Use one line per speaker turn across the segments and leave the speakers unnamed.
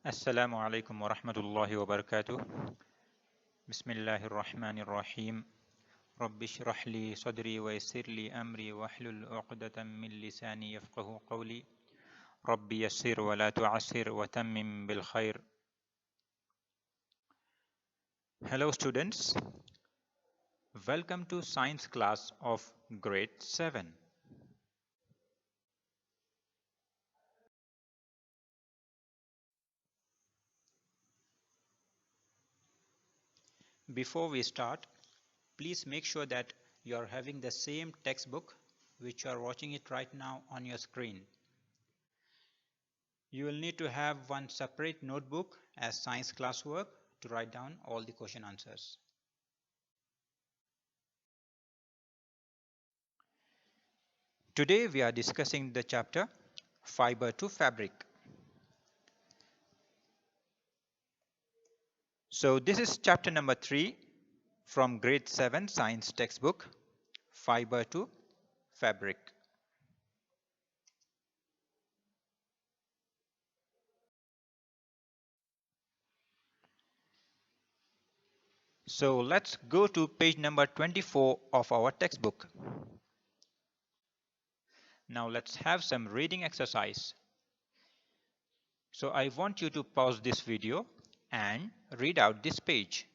Assalamu alaikum wa rahmatullahi wa barakatuh. Bismillahir Rahmanir Rahim. Rabbi shrah li sadri wa yassir li amri wa hlul 'uqdatam min lisani yafqahu qawli. Rabbi yassir wa la tu'assir wa tammim bil khair. Hello students. Welcome to science class of grade 7. Before we start, please make sure that you are having the same textbook which you are watching it right now on your screen. You will need to have one separate notebook as science classwork to write down all the question answers. Today we are discussing the chapter Fiber to Fabric. So this is chapter number 3 from grade 7 science textbook, Fiber to Fabric. So let's go to page number 24 of our textbook. Now let's have some reading exercise. So I want you to pause this video and read out this page.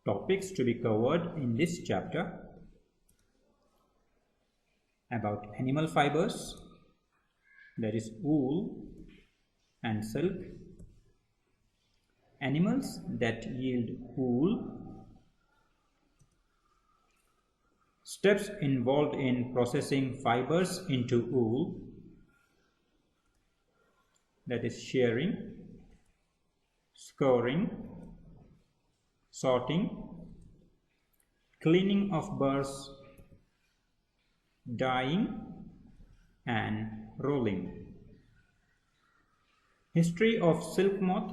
Topics to be covered in this chapter: about animal fibers, that is wool and silk, animals that yield wool, steps involved in processing fibers into wool, that is shearing, scouring, sorting, cleaning of burrs, dyeing and rolling. History of silk moth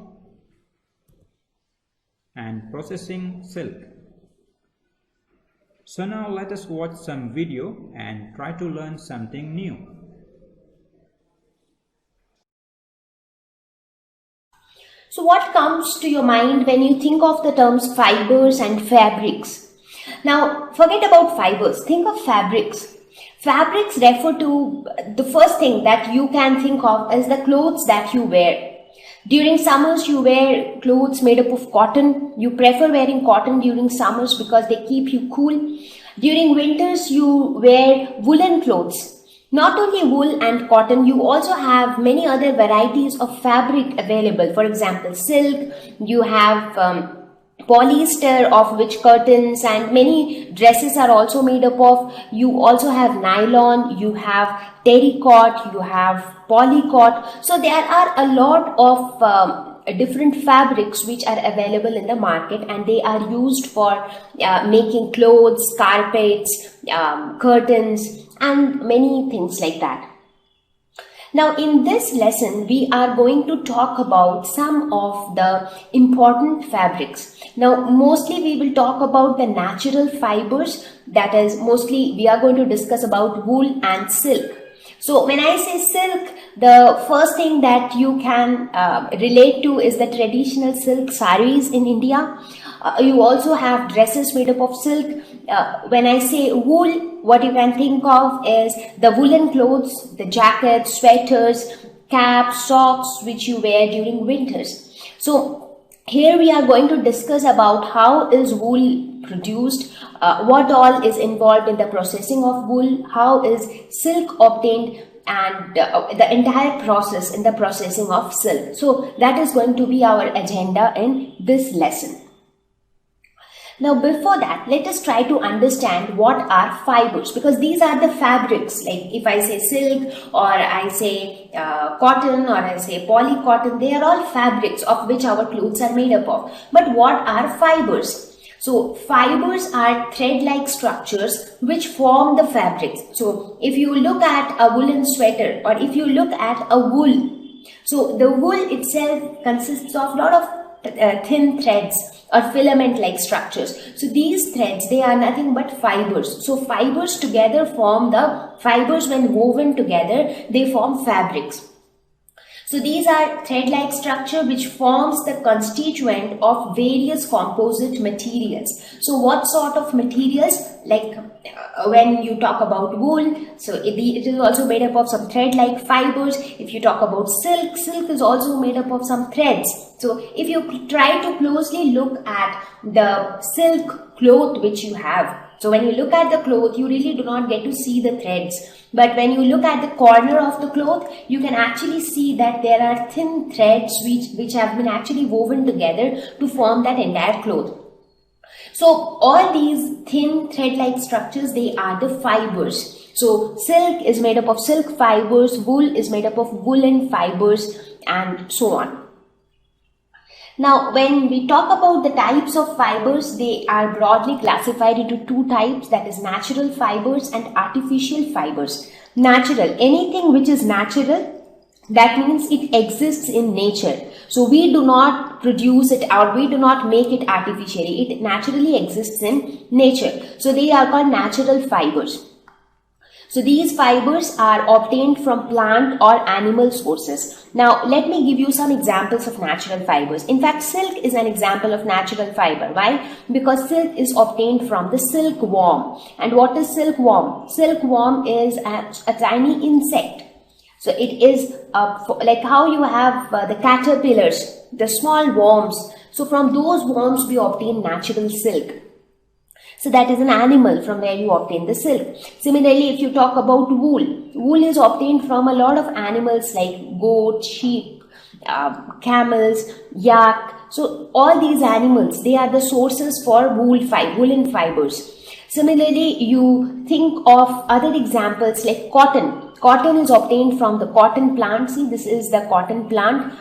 and processing silk. So now let us watch some video and try to learn something new.
So what comes to your mind when you think of the terms fibers and fabrics? Now forget about fibers, think of fabrics. Fabrics refer to the first thing that you can think of as the clothes that you wear. During summers you wear clothes made up of cotton. You prefer wearing cotton during summers because they keep you cool. During winters you wear woolen clothes. Not only wool and cotton, you also have many other varieties of fabric available. For example, silk, you have polyester, of which curtains and many dresses are also made up of. You also have nylon, you have terrycloth, you have polycot. So there are a lot of different fabrics which are available in the market, and they are used for making clothes, carpets, curtains and many things like that. Now in this lesson we are going to talk about some of the important fabrics. Now mostly we will talk about the natural fibers, that is mostly we are going to discuss about wool and silk. So when I say silk, the first thing that you can relate to is the traditional silk saris in India. You also have dresses made up of silk. When I say wool, what you can think of is the woolen clothes, the jackets, sweaters, caps, socks which you wear during winters. So here we are going to discuss about how is wool produced, what all is involved in the processing of wool, how is silk obtained, and the entire process in the processing of silk. So that is going to be our agenda in this lesson. Now before that, let us try to understand what are fibers, because these are the fabrics. Like if I say silk or I say cotton or I say polycotton, they are all fabrics of which our clothes are made up of. But what are fibers? So fibers are thread-like structures which form the fabrics. So if you look at a woolen sweater or if you look at a wool, so the wool itself consists of a lot of thin threads, or filament like structures. So these threads, they are nothing but fibers. So fibers together form the fibers. When woven together, they form fabrics. So these are thread-like structure which forms the constituent of various composite materials. So what sort of materials? Like when you talk about wool, so it is also made up of some thread-like fibers. If you talk about silk, silk is also made up of some threads. So if you try to closely look at the silk cloth which you have, so when you look at the cloth, you really do not get to see the threads. But when you look at the corner of the cloth, you can actually see that there are thin threads which have been actually woven together to form that entire cloth. So all these thin thread-like structures, they are the fibers. So silk is made up of silk fibers, wool is made up of woolen fibers, and so on. Now, when we talk about the types of fibers, they are broadly classified into two types, that is natural fibers and artificial fibers. Natural, anything which is natural, that means it exists in nature. So we do not produce it or we do not make it artificially. It naturally exists in nature. So they are called natural fibers. So these fibers are obtained from plant or animal sources. Now let me give you some examples of natural fibers. In fact, silk is an example of natural fiber. Why? Because silk is obtained from the silkworm. And what is silkworm? Silkworm is a tiny insect. So it is like how you have the caterpillars, the small worms. So from those worms we obtain natural silk. So that is an animal from where you obtain the silk. Similarly, if you talk about wool, wool is obtained from a lot of animals like goat, sheep, camels, yak. So all these animals, they are the sources for woolen fibers. Similarly, you think of other examples like cotton. Cotton is obtained from the cotton plant. See, this is the cotton plant.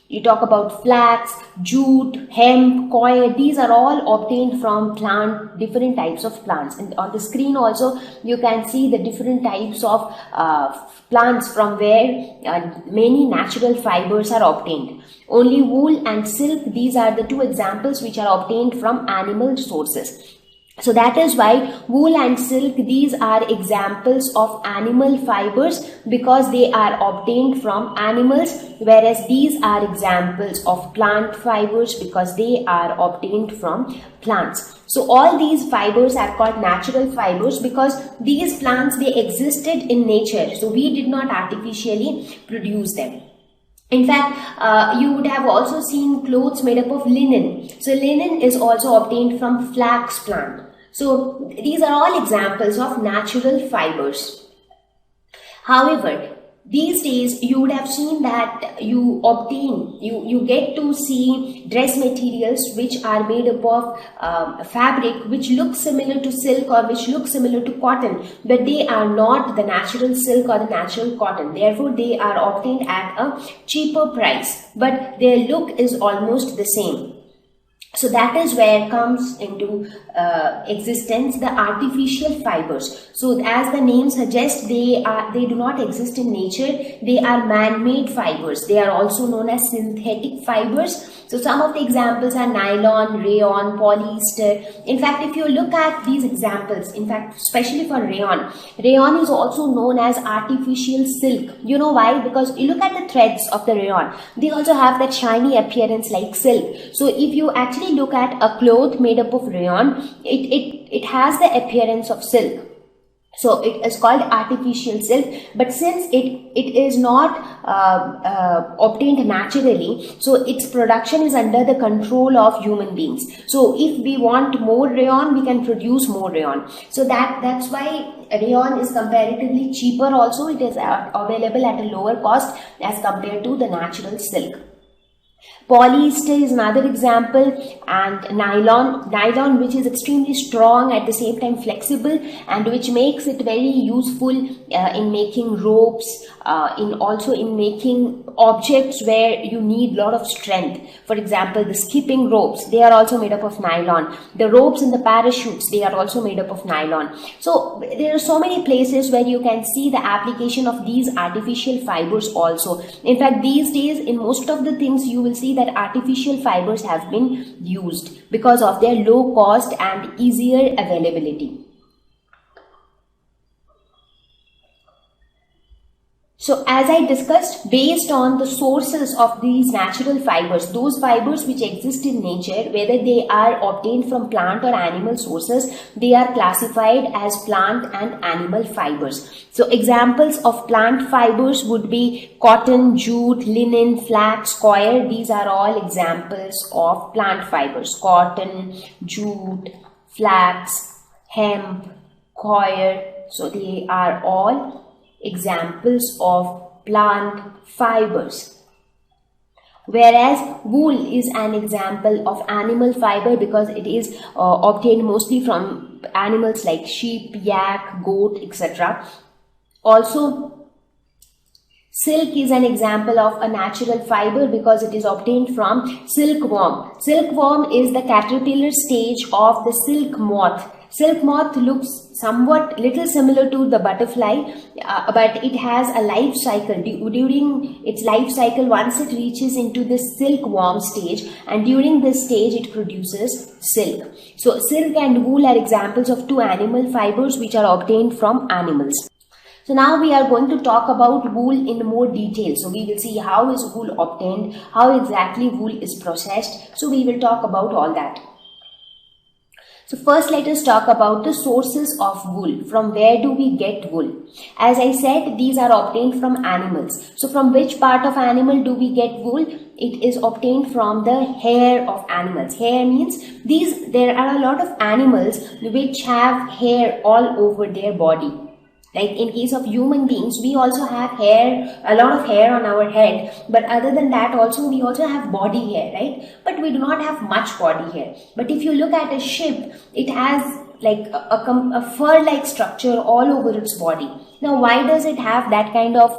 You talk about flax, jute, hemp, coir. These are all obtained from different types of plants. And on the screen also, you can see the different types of plants from where many natural fibers are obtained. Only wool and silk, these are the two examples which are obtained from animal sources. So that is why wool and silk, these are examples of animal fibers because they are obtained from animals, whereas these are examples of plant fibers because they are obtained from plants. So all these fibers are called natural fibers because these plants, they existed in nature. So we did not artificially produce them. In fact, you would have also seen clothes made up of linen. So linen is also obtained from flax plant. So these are all examples of natural fibers. However, these days you would have seen that you get to see dress materials which are made up of fabric which looks similar to silk or which look similar to cotton, but they are not the natural silk or the natural cotton. Therefore, they are obtained at a cheaper price, but their look is almost the same. So that is where comes into existence the artificial fibers. So as the name suggests, they do not exist in nature. They are man-made fibers. They are also known as synthetic fibers. So some of the examples are nylon, rayon, polyester. In fact, if you look at these examples, in fact, especially for rayon, rayon is also known as artificial silk. You know why? Because you look at the threads of the rayon, they also have that shiny appearance like silk. So if you actually look at a cloth made up of rayon, it has the appearance of silk. So it is called artificial silk, but since it is not obtained naturally, so its production is under the control of human beings. So if we want more rayon, we can produce more rayon. So that's why rayon is comparatively cheaper also. It is available at a lower cost as compared to the natural silk. Polyester is another example, and nylon which is extremely strong, at the same time flexible, and which makes it very useful in making ropes, in making objects where you need a lot of strength. For example, the skipping ropes, they are also made up of nylon. The ropes in the parachutes, they are also made up of nylon. So there are so many places where you can see the application of these artificial fibers also. In fact, these days in most of the things you will see see that artificial fibers have been used because of their low cost and easier availability. So as I discussed, based on the sources of these natural fibers, those fibers which exist in nature, whether they are obtained from plant or animal sources, they are classified as plant and animal fibers. So examples of plant fibers would be cotton, jute, linen, flax, coir. These are all examples of plant fibers. Cotton, jute, flax, hemp, coir. So they are all examples of plant fibers. Whereas wool is an example of animal fiber because it is obtained mostly from animals like sheep, yak, goat, etc. Also, silk is an example of a natural fiber because it is obtained from silkworm. Silkworm is the caterpillar stage of the silk moth. Silk moth looks somewhat little similar to the butterfly, but it has a life cycle. During its life cycle, once it reaches into the silkworm stage, and during this stage it produces silk. So silk and wool are examples of two animal fibers which are obtained from animals. So now we are going to talk about wool in more detail. So we will see how is wool obtained, how exactly wool is processed. So we will talk about all that. So first let us talk about the sources of wool. From where do we get wool? As I said, these are obtained from animals. So from which part of animal do we get wool? It is obtained from the hair of animals. Hair means there are a lot of animals which have hair all over their body. Like in case of human beings, we also have hair, a lot of hair on our head. But other than that also, we also have body hair, right? But we do not have much body hair. But if you look at a sheep, it has like a fur-like structure all over its body. Now, why does it have that kind of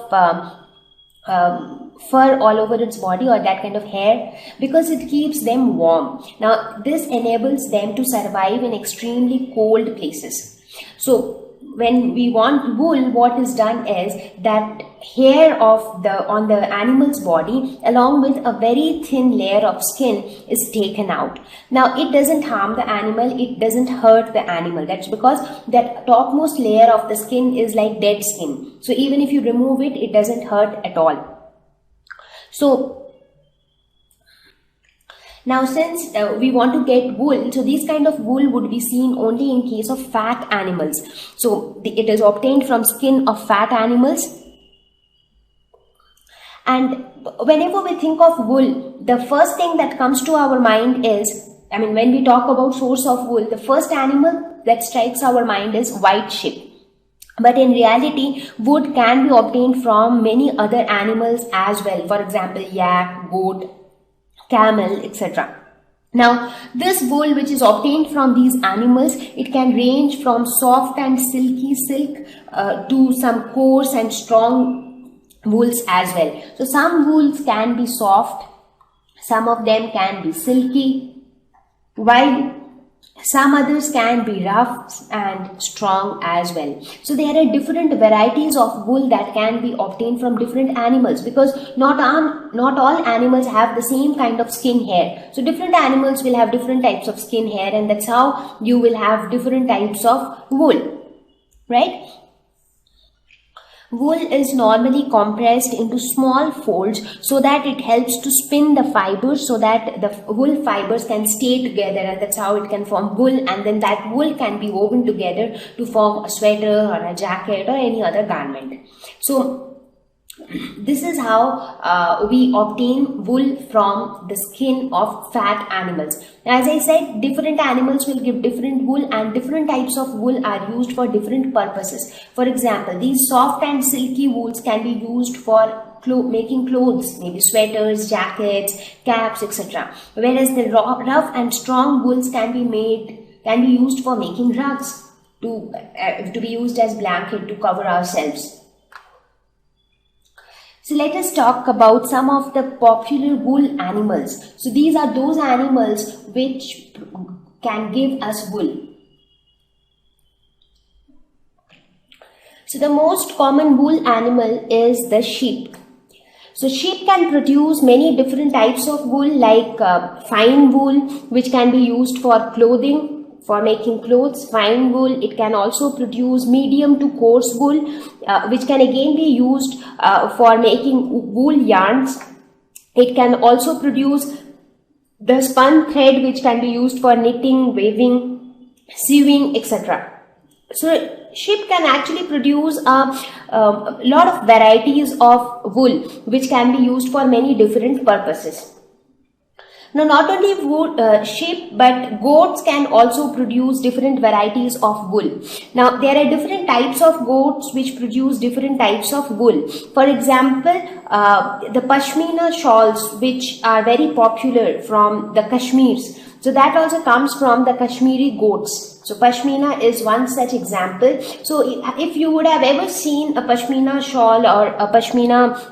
fur all over its body or that kind of hair? Because it keeps them warm. Now, this enables them to survive in extremely cold places. So, when we want wool, what is done is that hair on the animal's body along with a very thin layer of skin is taken out. Now it doesn't harm the animal, it doesn't hurt the animal. That's because that topmost layer of the skin is like dead skin. So even if you remove it, it doesn't hurt at all. So now since we want to get wool, so this kind of wool would be seen only in case of fat animals. So it is obtained from skin of fat animals. And whenever we think of wool, the first thing that comes to our mind is, when we talk about source of wool, the first animal that strikes our mind is white sheep. But in reality, wool can be obtained from many other animals as well. For example, yak, goat, camel, etc. Now, this wool which is obtained from these animals, it can range from soft and silky silk to some coarse and strong wools as well. So, some wools can be soft, some of them can be silky, while some others can be rough and strong as well. So there are different varieties of wool that can be obtained from different animals because not all animals have the same kind of skin hair. So different animals will have different types of skin hair, and that's how you will have different types of wool, right? Wool is normally compressed into small folds so that it helps to spin the fibers so that the wool fibers can stay together, and that's how it can form wool, and then that wool can be woven together to form a sweater or a jacket or any other garment. So this is how we obtain wool from the skin of fat animals. As I said, different animals will give different wool, and different types of wool are used for different purposes. For example, these soft and silky wools can be used for making clothes, maybe sweaters, jackets, caps, etc. Whereas the rough and strong wools can be used for making rugs, to be used as blanket to cover ourselves. So let us talk about some of the popular wool animals. So these are those animals which can give us wool. So the most common wool animal is the sheep. So sheep can produce many different types of wool, like fine wool, which can be used for clothing, for making clothes. Fine wool. It can also produce medium to coarse wool, which can again be used for making wool yarns. It can also produce the spun thread, which can be used for knitting, weaving, sewing, etc. So sheep can actually produce a lot of varieties of wool, which can be used for many different purposes. Now, not only sheep, but goats can also produce different varieties of wool. Now, there are different types of goats which produce different types of wool. For example, the Pashmina shawls, which are very popular from the Kashmirs. So that also comes from the Kashmiri goats. So Pashmina is one such example. So if you would have ever seen a Pashmina shawl or a Pashmina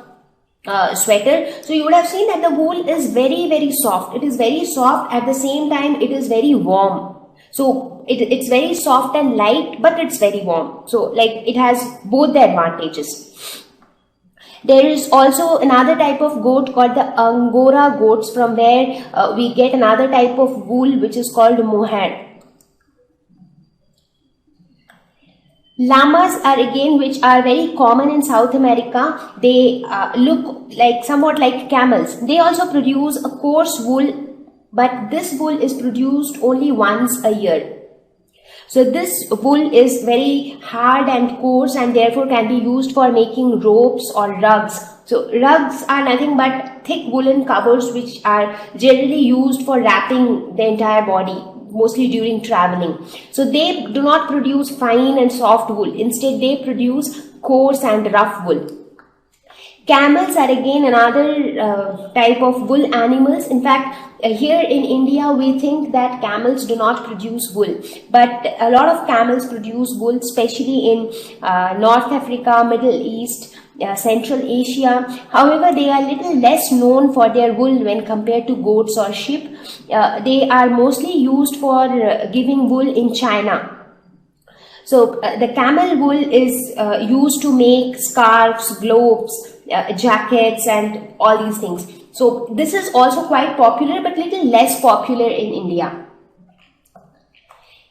sweater, so you would have seen that the wool is very soft. It is very soft, at the same time it is very warm. So it's very soft and light, but it's very warm. So like it has both the advantages. There is also another type of goat called the Angora goats, from where we get another type of wool which is called mohair. Llamas are again, which are very common in South America. They look like somewhat like camels. They also produce a coarse wool, but this wool is produced only once a year. So this wool is very hard and coarse, and therefore can be used for making ropes or rugs. So rugs are nothing but thick woolen covers which are generally used for wrapping the entire body, mostly during traveling. So they do not produce fine and soft wool. Instead, they produce coarse and rough wool. Camels are again another type of wool animals. In fact, here in India, we think that camels do not produce wool, but a lot of camels produce wool, especially in North Africa, Middle East, Central Asia. However, they are little less known for their wool when compared to goats or sheep. They are mostly used for giving wool in China. So the camel wool is used to make scarves, globes, jackets and all these things. So this is also quite popular, but little less popular in India.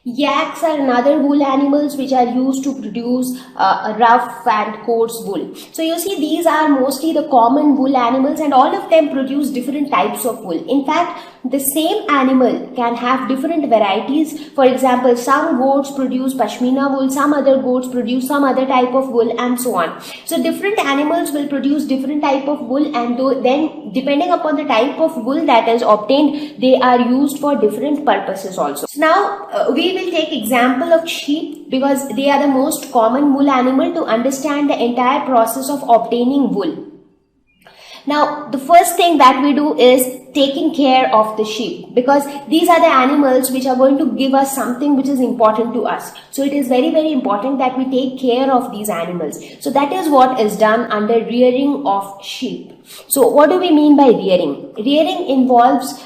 Yaks are another wool animals which are used to produce rough and coarse wool. So you see, these are mostly the common wool animals, and all of them produce different types of wool. In fact, the same animal can have different varieties. For example, some goats produce pashmina wool, some other goats produce some other type of wool, and so on. So different animals will produce different type of wool, and then depending upon the type of wool that is obtained, they are used for different purposes also. So now we will take example of sheep, because they are the most common wool animal, to understand the entire process of obtaining wool. Now, the first thing that we do is taking care of the sheep, because these are the animals which are going to give us something which is important to us. So it is very important that we take care of these animals. So that is what is done under rearing of sheep. So what do we mean by rearing? Rearing involves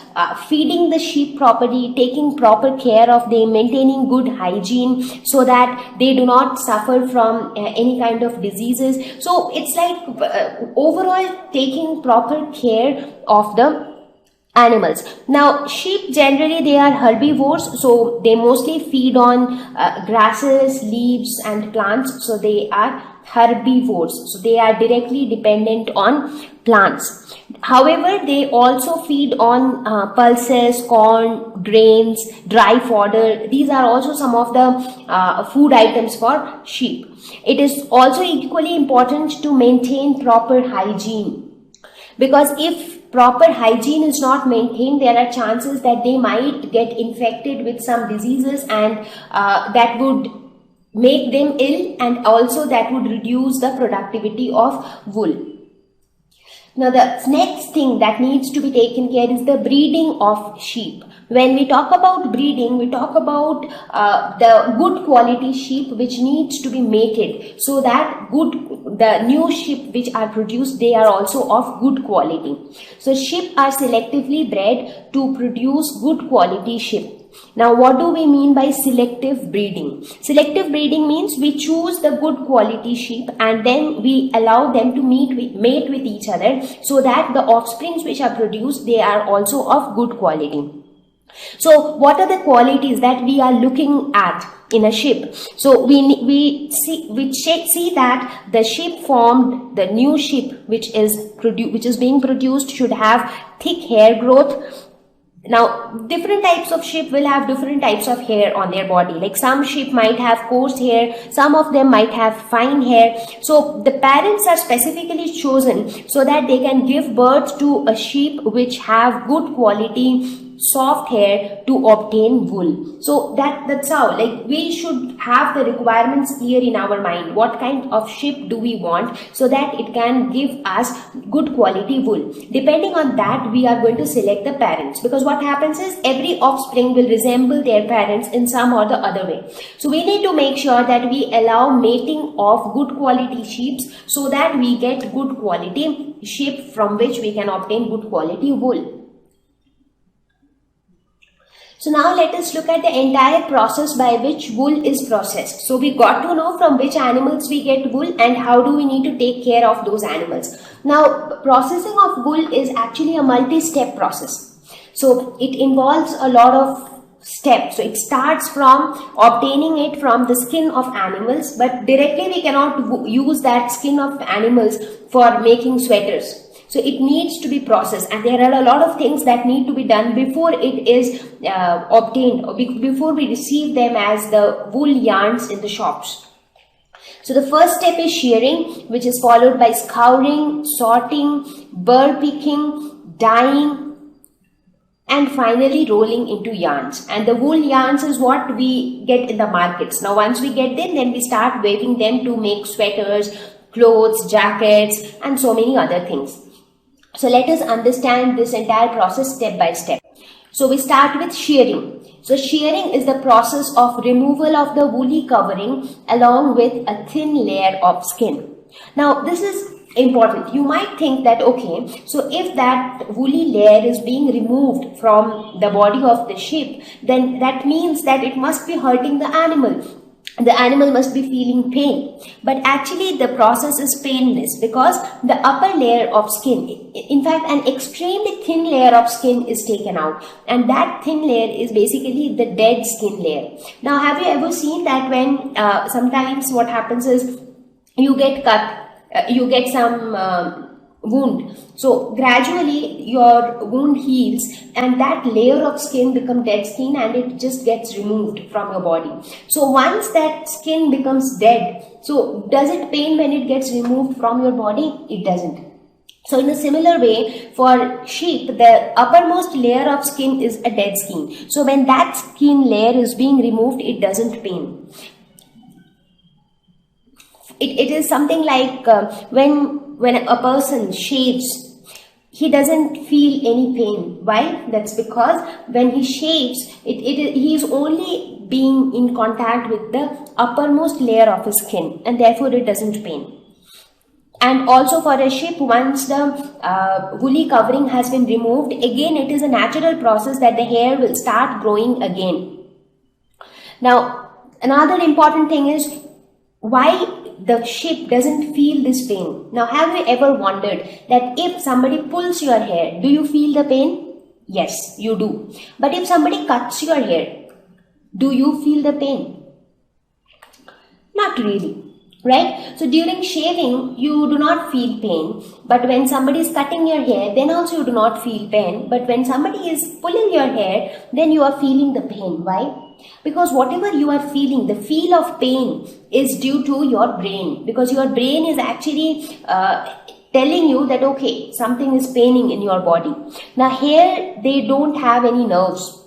feeding the sheep properly, taking proper care of them, maintaining good hygiene so that they do not suffer from any kind of diseases. So it's like overall taking proper care of the animals. Now, sheep generally, they are herbivores, so they mostly feed on grasses, leaves and plants. So they are herbivores, so they are directly dependent on plants. However, they also feed on pulses, corn, grains, dry fodder. These are also some of the food items for sheep. It is also equally important to maintain proper hygiene, because if proper hygiene is not maintained, there are chances that they might get infected with some diseases, and that would make them ill, and also that would reduce the productivity of wool. Now, the next thing that needs to be taken care is the breeding of sheep. When we talk about breeding, we talk about the good quality sheep which needs to be mated, so that the new sheep which are produced, they are also of good quality. So sheep are selectively bred to produce good quality sheep. Now, what do we mean by selective breeding? Selective breeding means we choose the good quality sheep and then we allow them to mate with each other, so that the offsprings which are produced, they are also of good quality. So what are the qualities that we are looking at in a sheep? So we see that the sheep formed, the new sheep which is being produced, should have thick hair growth. Now, different types of sheep will have different types of hair on their body. Like some sheep might have coarse hair, some of them might have fine hair. So the parents are specifically chosen so that they can give birth to a sheep which have good quality soft hair to obtain wool. So that's how, like, we should have the requirements clear in our mind. What kind of sheep do we want, so that it can give us good quality wool. Depending on that, we are going to select the parents, because what happens is every offspring will resemble their parents in some or the other way. So we need to make sure that we allow mating of good quality sheep, so that we get good quality sheep from which we can obtain good quality wool. So now let us look at the entire process by which wool is processed. So we got to know from which animals we get wool and how do we need to take care of those animals. Now, processing of wool is actually a multi-step process. So it involves a lot of steps. So it starts from obtaining it from the skin of animals, but directly we cannot use that skin of animals for making sweaters. So it needs to be processed, and there are a lot of things that need to be done before it is obtained, or before we receive them as the wool yarns in the shops. So the first step is shearing, which is followed by scouring, sorting, burr picking, dyeing, and finally rolling into yarns. And the wool yarns is what we get in the markets. Now once we get them, then we start weaving them to make sweaters, clothes, jackets, and so many other things. So let us understand this entire process step by step. So we start with shearing. So shearing is the process of removal of the woolly covering along with a thin layer of skin. Now this is important. You might think that, okay, so if that woolly layer is being removed from the body of the sheep, then that means that it must be hurting the animal. The animal must be feeling pain, but actually the process is painless, because the upper layer of skin, in fact an extremely thin layer of skin, is taken out, and that thin layer is basically the dead skin layer. Now have you ever seen that when sometimes what happens is you get cut, you get some wound, so gradually your wound heals and that layer of skin becomes dead skin and it just gets removed from your body. So once that skin becomes dead, so does it pain when it gets removed from your body? It doesn't. So in a similar way, for sheep, the uppermost layer of skin is a dead skin. So when that skin layer is being removed, it doesn't pain. It is something like when a person shaves, he doesn't feel any pain. Why? That's because when he shaves, he is only being in contact with the uppermost layer of his skin, and therefore it doesn't pain. And also for a sheep, once the woolly covering has been removed, again it is a natural process that the hair will start growing again. Now another important thing is why the sheep doesn't feel this pain. Now have you ever wondered that if somebody pulls your hair, do you feel the pain? Yes, you do. But if somebody cuts your hair, do you feel the pain? Not really. Right? So during shaving, you do not feel pain, but when somebody is cutting your hair, then also you do not feel pain. But when somebody is pulling your hair, then you are feeling the pain. Why? Because whatever you are feeling, the feel of pain is due to your brain, because your brain is actually telling you that, okay, something is paining in your body. Now hair, they don't have any nerves.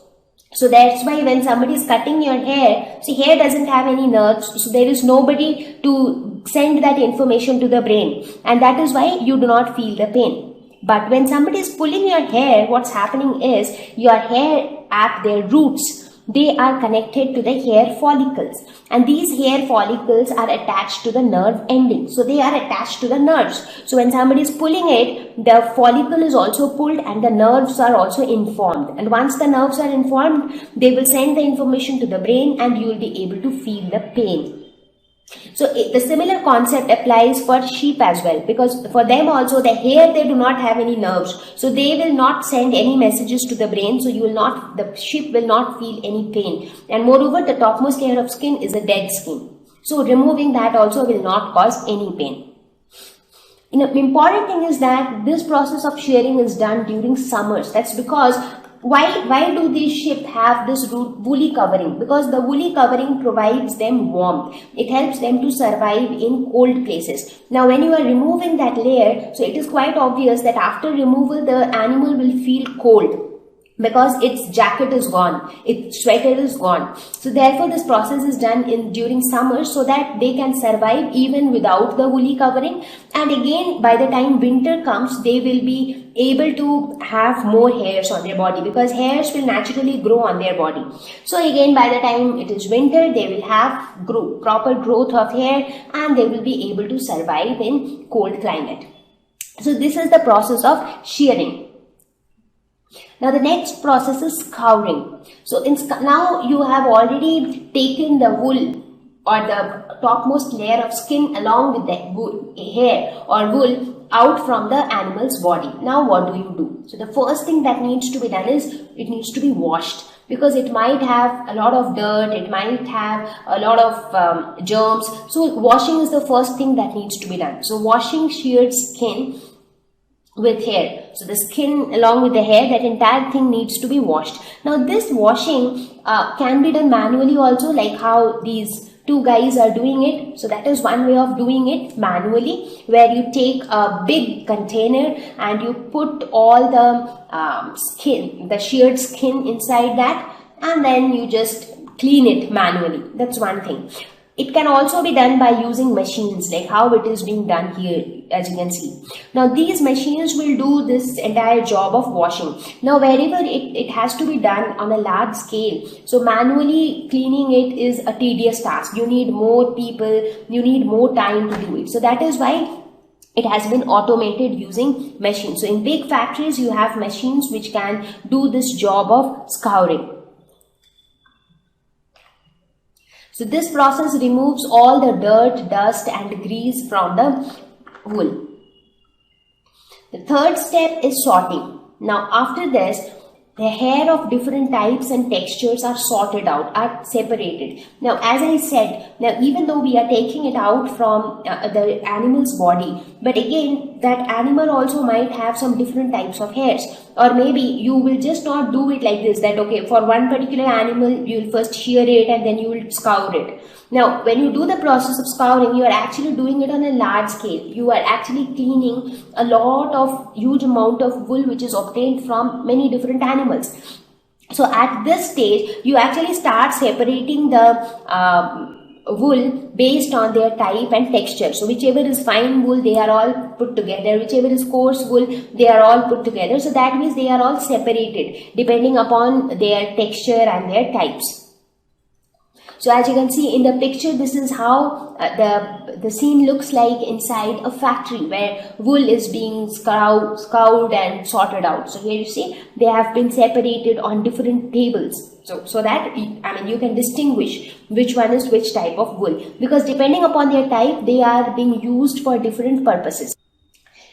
So that's why when somebody is cutting your hair, see, hair doesn't have any nerves, so there is nobody to send that information to the brain, and that is why you do not feel the pain. But when somebody is pulling your hair, what's happening is your hair at their roots, they are connected to the hair follicles, and these hair follicles are attached to the nerve ending. So they are attached to the nerves. So when somebody is pulling it, the follicle is also pulled and the nerves are also informed. And once the nerves are informed, they will send the information to the brain and you will be able to feel the pain. So the similar concept applies for sheep as well, because for them also the hair, they do not have any nerves, so they will not send any messages to the brain, so the sheep will not feel any pain. And moreover, the topmost layer of skin is a dead skin, so removing that also will not cause any pain. Important thing is that this process of shearing is done during summers. That's because why do these sheep have this woolly covering? Because the woolly covering provides them warmth. It helps them to survive in cold places. Now when you are removing that layer, so it is quite obvious that after removal the animal will feel cold, because its jacket is gone, its sweater is gone. So therefore this process is done during summer, so that they can survive even without the woolly covering. And again, by the time winter comes, they will be able to have more hairs on their body, because hairs will naturally grow on their body. So again, by the time it is winter, they will have proper growth of hair and they will be able to survive in cold climate. So this is the process of shearing. Now the next process is scouring. So now you have already taken the wool or the topmost layer of skin along with the hair or wool out from the animal's body. Now what do you do? So the first thing that needs to be done is it needs to be washed, because it might have a lot of dirt, it might have a lot of germs. So washing is the first thing that needs to be done. So washing sheared skin with hair. So the skin along with the hair, that entire thing needs to be washed. Now this washing can be done manually also, like how these two guys are doing it. So that is one way of doing it manually, where you take a big container and you put all the skin, the sheared skin inside that, and then you just clean it manually. That's one thing. It can also be done by using machines, like how it is being done here, as you can see. Now these machines will do this entire job of washing. Now wherever it has to be done on a large scale, so manually cleaning it is a tedious task. You need more people, you need more time to do it. So that is why it has been automated using machines. So in big factories, you have machines which can do this job of scouring. So this process removes all the dirt, dust and grease from the wool. The third step is sorting. Now after this, the hair of different types and textures are sorted out, are separated. Now as I said, now even though we are taking it out from the animal's body, but again that animal also might have some different types of hairs. Or maybe you will just not do it like this, that okay, for one particular animal you will first shear it and then you will scour it. Now when you do the process of scouring, you are actually doing it on a large scale. You are actually cleaning a lot of huge amount of wool which is obtained from many different animals. So at this stage you actually start separating the wool based on their type and texture. So whichever is fine wool, they are all put together. Whichever is coarse wool, they are all put together. So that means they are all separated depending upon their texture and their types. So as you can see in the picture, this is how the scene looks like inside a factory where wool is being scoured and sorted out. So here you see they have been separated on different tables. So that, I mean, you can distinguish which one is which type of wool, because depending upon their type, they are being used for different purposes.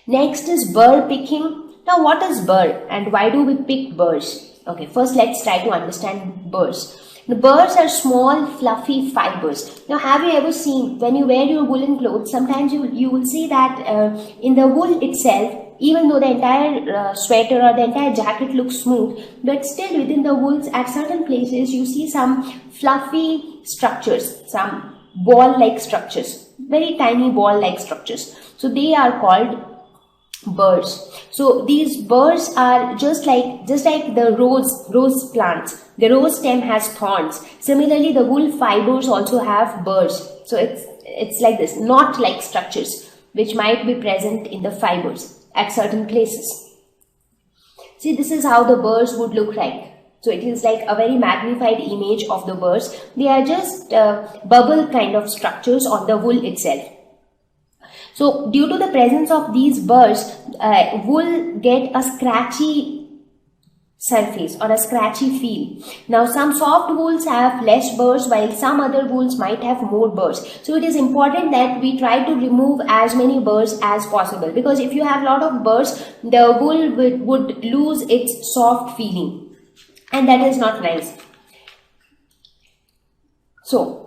Next is burr picking. Now what is burr and why do we pick burrs? Okay, first let's try to understand burrs. The burrs are small fluffy fibers. Now have you ever seen, when you wear your woolen clothes, sometimes you will see that in the wool itself, even though the entire sweater or the entire jacket looks smooth, but still within the wools at certain places you see some fluffy structures, some ball-like structures, very tiny ball-like structures. So they are called burrs. So these burrs are just like the rose plants. The rose stem has thorns. Similarly, the wool fibers also have burrs. So it's like this, knot-like structures which might be present in the fibers at certain places. See, this is how the burrs would look like. So it is like a very magnified image of the burrs. They are just bubble kind of structures on the wool itself. So due to the presence of these burrs, wool get a scratchy surface or a scratchy feel. Now some soft wools have less burrs while some other wools might have more burrs. So it is important that we try to remove as many burrs as possible, because if you have a lot of burrs, the wool would lose its soft feeling, and that is not nice. So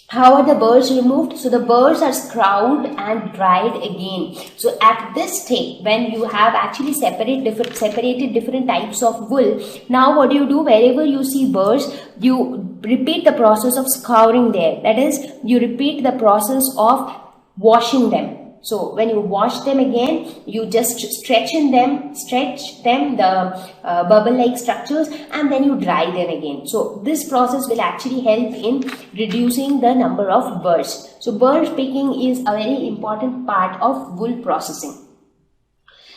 how are the burrs removed? So the burrs are scoured and dried again. So at this stage, when you have actually separated different types of wool, now what do you do? Wherever you see burrs, you repeat the process of scouring there. That is, you repeat the process of washing them. So when you wash them again, you just stretch them, the bubble-like structures, and then you dry them again. So this process will actually help in reducing the number of burrs. So burr picking is a very important part of wool processing.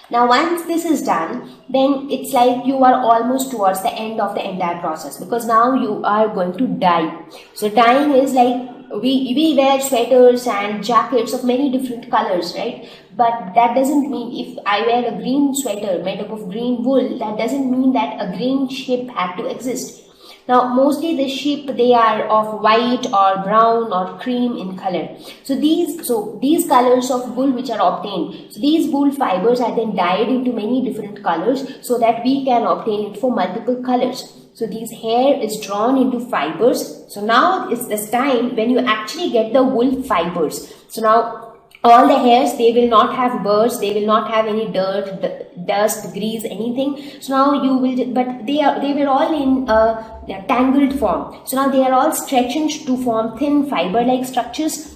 Now once this is done, then it's like you are almost towards the end of the entire process, because now you are going to dye. So dyeing is like, we wear sweaters and jackets of many different colors, right? But that doesn't mean, if I wear a green sweater made up of green wool, that doesn't mean that a green ship had to exist. Now mostly the sheep, they are of white or brown or cream in color. So these colors of wool which are obtained, so these wool fibers are then dyed into many different colors so that we can obtain it for multiple colors. So this hair is drawn into fibers. So now it's this time when you actually get the wool fibers. So now all the hairs, they will not have burrs, they will not have any dirt, dust, grease, anything. So now you will, but they were all in a tangled form. So now they are all stretched to form thin fiber-like structures,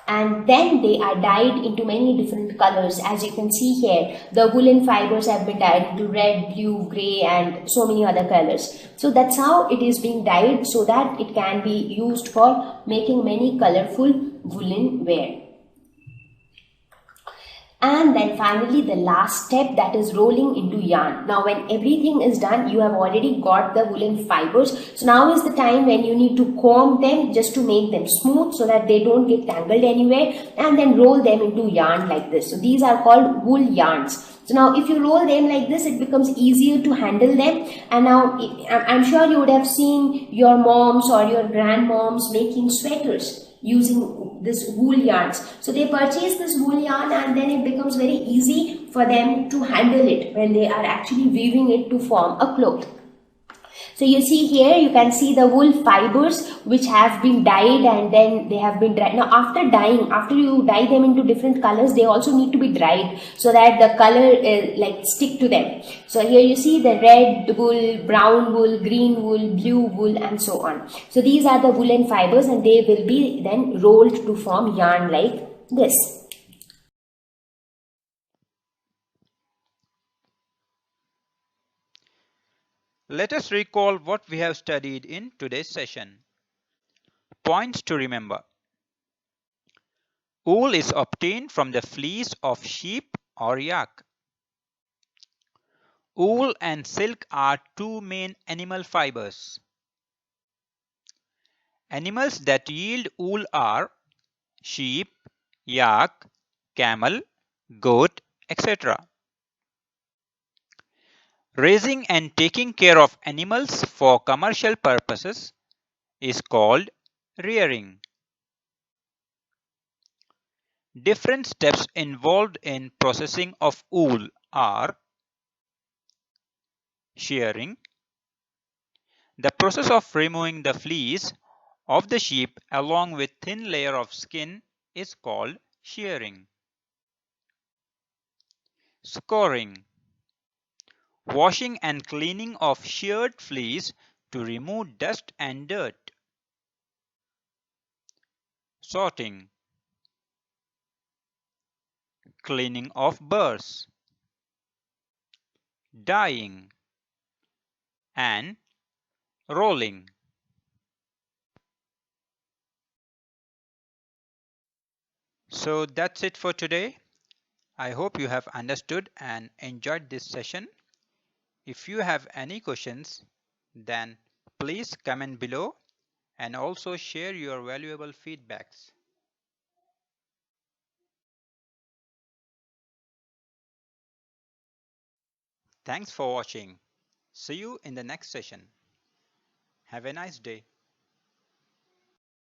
and then they are dyed into many different colors. As you can see here, the woolen fibers have been dyed into red, blue, grey, and so many other colors. So that's how it is being dyed, so that it can be used for making many colorful woolen wear. And then finally the last step, that is rolling into yarn. Now when everything is done, you have already got the woolen fibers. So now is the time when you need to comb them just to make them smooth so that they don't get tangled anywhere, and then roll them into yarn like this. So these are called wool yarns. So now if you roll them like this, it becomes easier to handle them. And now I'm sure you would have seen your moms or your grandmoms making sweaters using this wool yarns. So they purchase this wool yarn, and then it becomes very easy for them to handle it when they are actually weaving it to form a cloth. So you see here, you can see the wool fibers which have been dyed, and then they have been dried. Now after dyeing, after you dye them into different colors, they also need to be dried so that the color like stick to them. So here you see the red wool, brown wool, green wool, blue wool, and so on. So these are the woolen fibers, and they will be then rolled to form yarn like this.
Let us recall what we have studied in today's session. Points to remember. Wool is obtained from the fleece of sheep or yak. Wool and silk are two main animal fibers. Animals that yield wool are sheep, yak, camel, goat, etc. Raising and taking care of animals for commercial purposes is called rearing. Different steps involved in processing of wool are shearing. The process of removing the fleece of the sheep along with thin layer of skin is called shearing. Scouring. Washing and cleaning of sheared fleece to remove dust and dirt. Sorting. Cleaning of burrs. Dyeing. And rolling. So that's it for today. I hope you have understood and enjoyed this session. If you have any questions, Then please comment below and also share your valuable feedbacks. Thanks for watching. See you in the next session. Have a nice day.